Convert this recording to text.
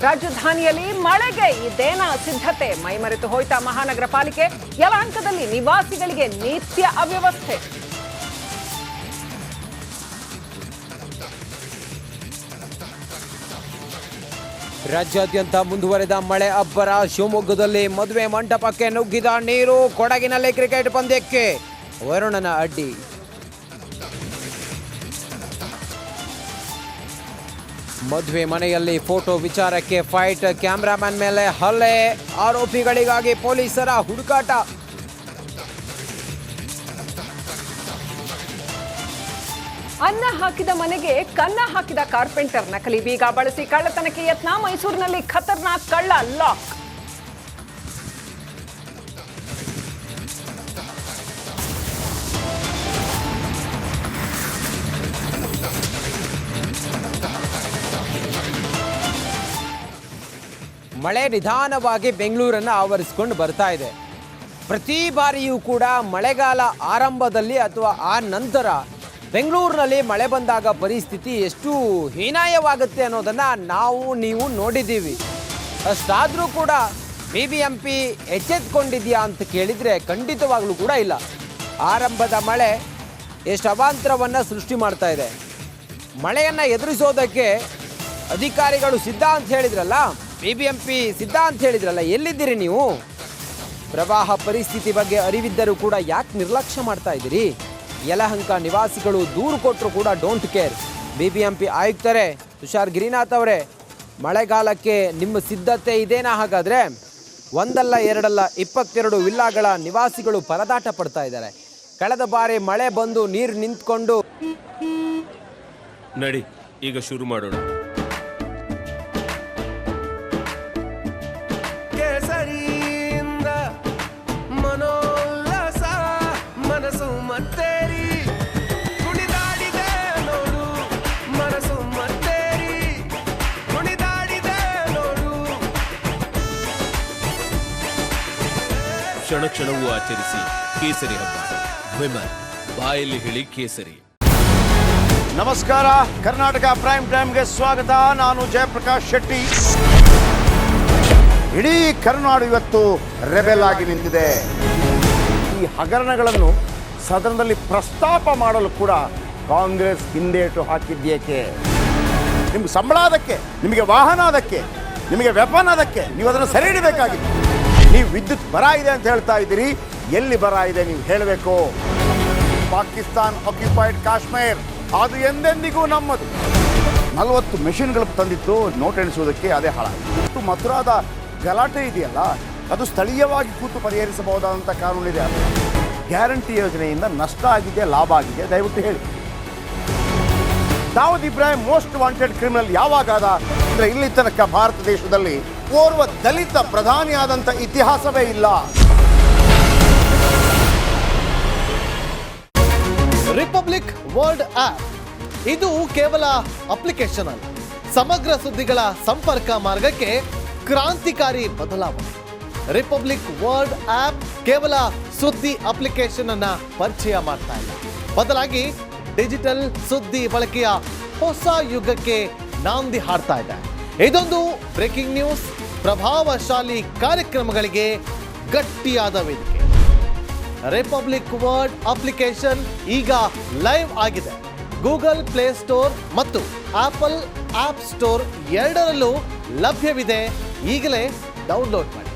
ರಾಜಧಾನಿಯಲ್ಲಿ ಮಳೆಗೆ ಇದೇನ ಸಿದ್ಧತೆ? ಮೈಮರೆತು ಹೋಯ್ತಾ ಮಹಾನಗರ ಪಾಲಿಕೆ? ಯಲಹಂಕದಲ್ಲಿ ನಿವಾಸಿಗಳಿಗೆ ನಿತ್ಯ ಅವ್ಯವಸ್ಥೆ. ರಾಜ್ಯಾದ್ಯಂತ ಮುಂದುವರೆದ ಮಳೆ ಅಬ್ಬರ. ಶಿವಮೊಗ್ಗದಲ್ಲಿ ಮದುವೆ ಮಂಟಪಕ್ಕೆ ನುಗ್ಗಿದ ನೀರು. ಕೊಡಗಿನಲ್ಲಿ ಕ್ರಿಕೆಟ್ ಪಂದ್ಯಕ್ಕೆ ವರುಣನ ಅಡ್ಡಿ. ಮದುವೆ ಮನೆಯಲ್ಲಿ ಫೋಟೋ ವಿಚಾರಕ್ಕೆ ಫೈಟ್. ಕ್ಯಾಮ್ರಾಮನ್ ಮೇಲೆ ಹಲ್ಲೆ. ಆರೋಪಿಗಳಿಗಾಗಿ ಪೊಲೀಸರ ಹುಡುಕಾಟ. ಅನ್ನ ಹಾಕಿದ ಮನೆಗೆ ಕನ್ನ ಹಾಕಿದ ಕಾರ್ಪೆಂಟರ್. ನಕಲಿ ಬೀಗ ಬಳಸಿ ಕಳ್ಳತನಕ್ಕೆ ಯತ್ನ. ಮೈಸೂರಿನಲ್ಲಿ ಖತರ್ನಾಕ್ ಕಳ್ಳ ಲಾಕ್. ಮಳೆ ನಿಧಾನವಾಗಿ ಬೆಂಗಳೂರನ್ನು ಆವರಿಸಿಕೊಂಡು ಬರ್ತಾ ಇದೆ. ಪ್ರತಿ ಬಾರಿಯೂ ಕೂಡ ಮಳೆಗಾಲ ಆರಂಭದಲ್ಲಿ ಅಥವಾ ಆ ನಂತರ ಬೆಂಗಳೂರಿನಲ್ಲಿ ಮಳೆ ಬಂದಾಗ ಪರಿಸ್ಥಿತಿ ಎಷ್ಟು ಹೀನಾಯವಾಗುತ್ತೆ ಅನ್ನೋದನ್ನು ನಾವು ನೀವು ನೋಡಿದ್ದೀವಿ. ಅಷ್ಟಾದರೂ ಕೂಡ BBMP ಎಚ್ಚೆತ್ಕೊಂಡಿದೆಯಾ ಅಂತ ಕೇಳಿದರೆ ಖಂಡಿತವಾಗ್ಲೂ ಕೂಡ ಇಲ್ಲ. ಆರಂಭದ ಮಳೆ ಎಷ್ಟು ಅವಾಂತರವನ್ನು ಸೃಷ್ಟಿ ಮಾಡ್ತಾ ಇದೆ. ಮಳೆಯನ್ನು ಎದುರಿಸೋದಕ್ಕೆ ಅಧಿಕಾರಿಗಳು ಸಿದ್ಧ ಅಂತ ಹೇಳಿದ್ರಲ್ಲ, BBMP ಸಿದ್ಧ ಅಂತ ಹೇಳಿದ್ರಲ್ಲ, ಎಲ್ಲಿದ್ದೀರಿ ನೀವು? ಪ್ರವಾಹ ಪರಿಸ್ಥಿತಿ ಬಗ್ಗೆ ಅರಿವಿದ್ದರೂ ಕೂಡ ಯಾಕೆ ನಿರ್ಲಕ್ಷ್ಯ ಮಾಡ್ತಾ ಇದ್ದೀರಿ? ಯಲಹಂಕ ನಿವಾಸಿಗಳು ದೂರು ಕೊಟ್ಟರು ಕೂಡ ಡೋಂಟ್ ಕೇರ್. BBMP ಆಯುಕ್ತರೇ ತುಷಾರ್ ಗಿರಿನಾಥ್ ಅವರೇ, ಮಳೆಗಾಲಕ್ಕೆ ನಿಮ್ಮ ಸಿದ್ಧತೆ ಇದೇನಾ? ಹಾಗಾದರೆ ಒಂದಲ್ಲ ಎರಡಲ್ಲ 22 ವಿಲ್ಲಾಗಳ ನಿವಾಸಿಗಳು ಪರದಾಟ ಪಡ್ತಾ ಇದ್ದಾರೆ. ಕಳೆದ ಬಾರಿ ಮಳೆ ಬಂದು ನೀರು ನಿಂತ್ಕೊಂಡು ನಡಿ ಈಗ ಶುರು ಮಾಡೋಣ. ಮನೋಲ್ಲಾಸ ಮನಸ್ಸು ಮತ್ತೇರಿ ಕುಣಿದಾಡಿದೆ ನೋಡು. ಮನಸ್ಸು ಮತ್ತೇರಿ ಕುಣಿದಾಡಿದೆ ನೋಡು. ಕ್ಷಣ ಕ್ಷಣವೂ ಆಚರಿಸಿ ಕೇಸರಿ ಹಬ್ಬ. ವಿಮಲ್ ಬಾಯಲ್ಲಿ ಹೇಳಿ ಕೇಸರಿ. ನಮಸ್ಕಾರ, ಕರ್ನಾಟಕ ಪ್ರೈಮ್ ಟೈಮ್ಗೆ ಸ್ವಾಗತ. ನಾನು ಜಯಪ್ರಕಾಶ್ ಶೆಟ್ಟಿ. ಇಡೀ ಕರ್ನಾಡು ಇವತ್ತು ರೆಬೆಲ್ ಆಗಿ ನಿಂತಿದೆ. ಈ ಹಗರಣಗಳನ್ನು ಸದನದಲ್ಲಿ ಪ್ರಸ್ತಾಪ ಮಾಡಲು ಕೂಡ ಕಾಂಗ್ರೆಸ್ ಹಿಂದೇಟು ಹಾಕಿದ್ದೇಕೆ? ನಿಮ್ಗೆ ಸಂಬಳ ಅದಕ್ಕೆ, ನಿಮಗೆ ವಾಹನ ಅದಕ್ಕೆ, ನಿಮಗೆ ವೆಪನ್ ಅದಕ್ಕೆ, ನೀವು ಅದನ್ನು ಸೆರೆ ಹಿಡಿಬೇಕಾಗಿತ್ತು. ನೀವು ವಿದ್ಯುತ್ ಬರ ಇದೆ ಅಂತ ಹೇಳ್ತಾ ಇದ್ದೀರಿ. ಎಲ್ಲಿ ಬರ ಇದೆ ನೀವು ಹೇಳಬೇಕು. ಪಾಕಿಸ್ತಾನ್ ಆಕ್ಯುಪೈಡ್ ಕಾಶ್ಮೀರ್ ಅದು ಎಂದೆಂದಿಗೂ ನಮ್ಮದು. 40 ಮೆಷಿನ್ಗಳು ತಂದಿತ್ತು ನೋಟ್ ಎಣಿಸುವುದಕ್ಕೆ, ಅದೇ ಹಾಳಾಯಿತು. ಮಥುರಾದ ಗಲಾಟೆ ಇದೆಯಲ್ಲ, ಅದು ಸ್ಥಳೀಯವಾಗಿ ಕೂತು ಪರಿಹರಿಸಬಹುದಾದಂಥ ಕಾನೂನಿದೆ. ಗ್ಯಾರಂಟಿ ಯೋಜನೆಯಿಂದ ನಷ್ಟ ಆಗಿದೆ, ಲಾಭ ಆಗಿದೆ, ದಯವಿಟ್ಟು ಹೇಳಿ. Dawood Ibrahim most wanted criminal ಯಾವಾಗಾದ ಅಂದರೆ ಇಲ್ಲಿ ತನಕ ಭಾರತ ದೇಶದಲ್ಲಿ ಓರ್ವ ದಲಿತ ಪ್ರಧಾನಿಯಾದಂಥ ಇತಿಹಾಸವೇ ಇಲ್ಲ. ರಿಪಬ್ಲಿಕ್ ವರ್ಲ್ಡ್ ಆಪ್ ಇದು ಕೇವಲ ಅಪ್ಲಿಕೇಶನ್ ಅಲ್ಲ, ಸಮಗ್ರ ಸುದ್ದಿಗಳ ಸಂಪರ್ಕ ಮಾರ್ಗಕ್ಕೆ ಕ್ರಾಂತಿಕಾರಿ ಬದಲಾವಣೆ. ರಿಪಬ್ಲಿಕ್ ವರ್ಲ್ಡ್ ಆಪ್ ಕೇವಲ ಸುದ್ದಿ ಅಪ್ಲಿಕೇಶನ್ ಅನ್ನ ಪರಿಚಯ ಮಾಡ್ತಾ ಇಲ್ಲ, ಬದಲಾಗಿ ಡಿಜಿಟಲ್ ಸುದ್ದಿ ಬಳಕೆಯ ಹೊಸ ಯುಗಕ್ಕೆ ನಾಂದಿ ಹಾಡ್ತಾ ಇದೆ. ಇದೊಂದು ಬ್ರೇಕಿಂಗ್ ನ್ಯೂಸ್, ಪ್ರಭಾವಶಾಲಿ ಕಾರ್ಯಕ್ರಮಗಳಿಗೆ ಗಟ್ಟಿಯಾದ ವೇದಿಕೆ. ರಿಪಬ್ಲಿಕ್ ವರ್ಲ್ಡ್ ಅಪ್ಲಿಕೇಶನ್ ಈಗ ಲೈವ್ ಆಗಿದೆ. ಗೂಗಲ್ ಪ್ಲೇ ಸ್ಟೋರ್ ಮತ್ತು ಆಪಲ್ ಆಪ್ ಸ್ಟೋರ್ ಎರಡರಲ್ಲೂ ಲಭ್ಯವಿದೆ. ಈಗಲೇ ಡೌನ್ಲೋಡ್ ಮಾಡಿ.